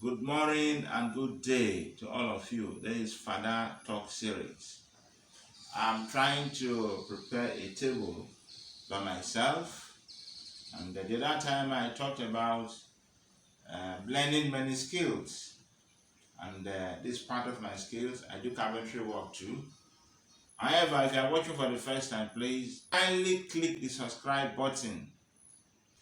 Good morning and good day to all of you. This is Fada Talk Series. I'm trying to prepare a table by myself, and the other time I talked about blending many skills, and this part of my skills. I do carpentry work too. However, if you are watching for the first time, please kindly click the subscribe button.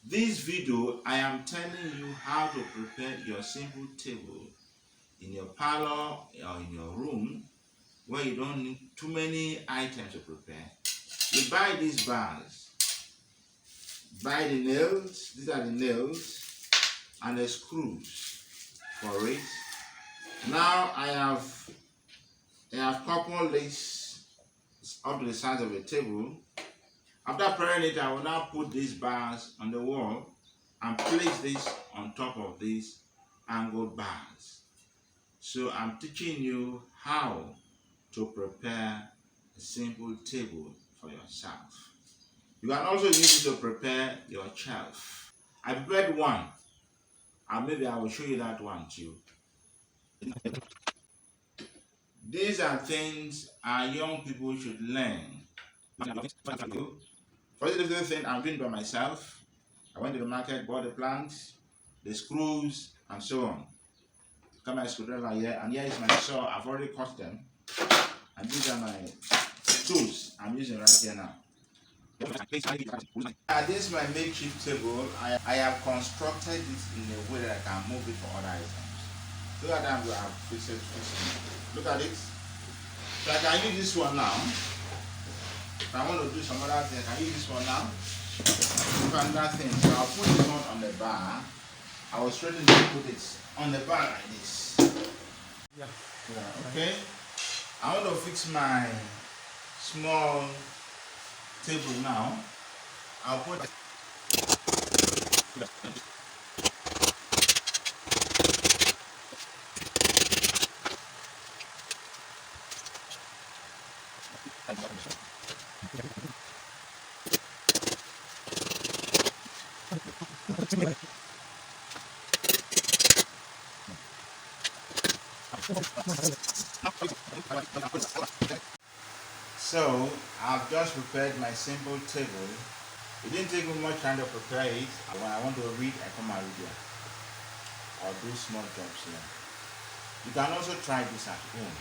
This video, I am telling you how to prepare your simple table in your parlor or in your room where you don't need too many items to prepare. You buy these bars, buy the nails, these are the nails, and the screws for it. Now I have coupled this up to the size of a table. After preparing it, I will now put these bars on the wall and place this on top of these angled bars. So I'm teaching you how to prepare a simple table for yourself. You can also use it to prepare your shelf. I prepared one, and maybe I will show you that one too. These are things our young people should learn. First little thing I'm doing by myself. I went to the market, bought the planks, the screws, and so on. Got my screwdriver here, and here is my saw. I've already cut them. And these are my tools I'm using right here now. This is my makeshift table. I have constructed it in a way that I can move it for other items. Look at that, we have fixed it. Look at it. So I can use this one now. If I want to do some other thing, I can use this one now. Look at that thing. So I'll put this one on the bar. I was ready to put it on the bar like this. Yeah. Okay. I want to fix my small table now. I'll put it. So I've just prepared my simple table. It didn't take me much time to prepare it. When I want to read, I come and read here. Or do small jobs here. You can also try this at home.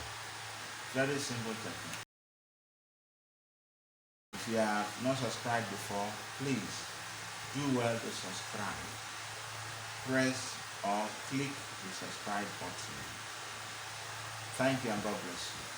Very simple technique. If you have not subscribed before, please do well to subscribe. Press or click the subscribe button. Thank you and God bless you.